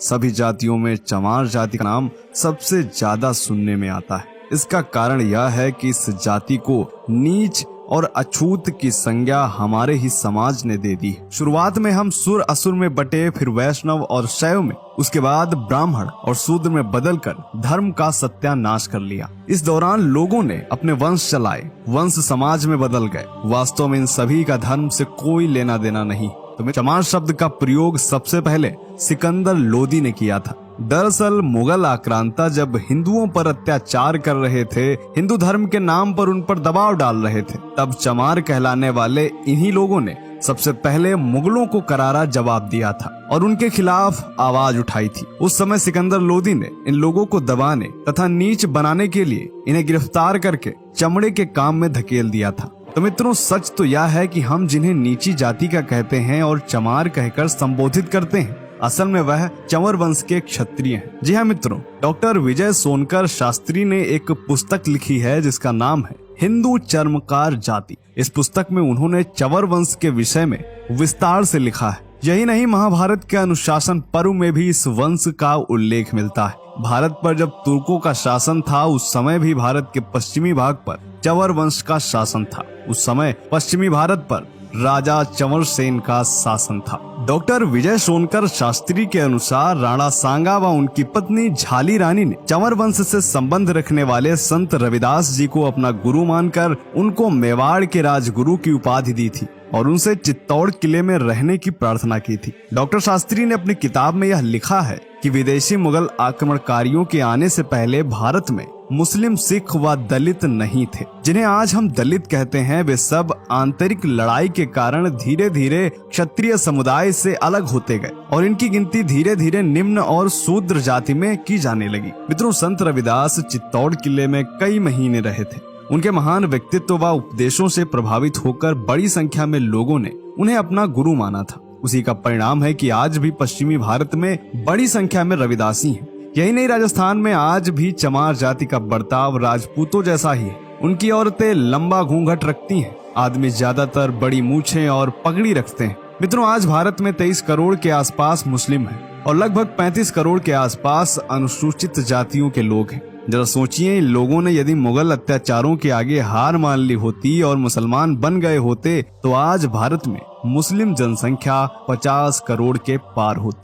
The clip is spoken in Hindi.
सभी जातियों में चमार जाति का नाम सबसे ज्यादा सुनने में आता है। इसका कारण यह है कि इस जाति को नीच और अछूत की संज्ञा हमारे ही समाज ने दे दी। शुरुआत में हम सुर असुर में बटे, फिर वैष्णव और शैव में, उसके बाद ब्राह्मण और शूद्र में बदलकर धर्म का सत्यानाश कर लिया। इस दौरान लोगों ने अपने वंश चलाए, वंश समाज में बदल गए। वास्तव में इन सभी का धर्म से कोई लेना देना नहीं। तो चमार शब्द का प्रयोग सबसे पहले सिकंदर लोदी ने किया था। दरअसल मुगल आक्रांता जब हिंदुओं पर अत्याचार कर रहे थे, हिंदू धर्म के नाम पर उन पर दबाव डाल रहे थे, तब चमार कहलाने वाले इन्हीं लोगों ने सबसे पहले मुगलों को करारा जवाब दिया था और उनके खिलाफ आवाज उठाई थी। उस समय सिकंदर लोदी ने इन लोगों को दबाने तथा नीच बनाने के लिए इन्हें गिरफ्तार करके चमड़े के काम में धकेल दिया था। तो मित्रों, सच तो यह है कि हम जिन्हें नीची जाति का कहते हैं और चमार कहकर संबोधित करते हैं, असल में वह चंवर वंश के क्षत्रिय हैं। जी हाँ मित्रों, डॉक्टर विजय सोनकर शास्त्री ने एक पुस्तक लिखी है जिसका नाम है हिंदू चर्मकार जाति। इस पुस्तक में उन्होंने चंवर वंश के विषय में विस्तार से लिखा है। यही नहीं, महाभारत के अनुशासन पर्व में भी इस वंश का उल्लेख मिलता है। भारत पर जब तुर्कों का शासन था, उस समय भी भारत के पश्चिमी भाग पर चंवर वंश का शासन था। उस समय पश्चिमी भारत पर राजा चंवर सेन का शासन था। डॉक्टर विजय सोनकर शास्त्री के अनुसार राणा सांगा व उनकी पत्नी झाली रानी ने चंवर वंश से संबंध रखने वाले संत रविदास जी को अपना गुरु मानकर उनको मेवाड़ के राजगुरु की उपाधि दी थी और उनसे चित्तौड़ किले में रहने की प्रार्थना की थी। डॉक्टर शास्त्री ने अपनी किताब में यह लिखा है कि विदेशी मुगल आक्रमणकारियों के आने से पहले भारत में मुस्लिम, सिख व दलित नहीं थे। जिन्हें आज हम दलित कहते हैं, वे सब आंतरिक लड़ाई के कारण धीरे धीरे क्षत्रिय समुदाय से अलग होते गए और इनकी गिनती धीरे धीरे निम्न और शूद्र जाति में की जाने लगी। मित्रों, संत रविदास चित्तौड़ किले में कई महीने रहे थे। उनके महान व्यक्तित्व व उपदेशों से प्रभावित होकर बड़ी संख्या में लोगों ने उन्हें अपना गुरु माना था। उसी का परिणाम है कि आज भी पश्चिमी भारत में बड़ी संख्या में रविदासी हैं। यही नहीं, राजस्थान में आज भी चमार जाति का बर्ताव राजपूतों जैसा ही है। उनकी औरतें लंबा घूंघट रखती हैं, आदमी ज्यादातर बड़ी मूछें और पगड़ी रखते हैं। मित्रों, आज भारत में 23 करोड़ के आसपास मुस्लिम हैं और लगभग 35 करोड़ के आसपास अनुसूचित जातियों के लोग हैं। जरा सोचिए, इन लोगों ने यदि मुगल अत्याचारों के आगे हार मान ली होती और मुसलमान बन गए होते, तो आज भारत में मुस्लिम जनसंख्या 50 करोड़ के पार होती।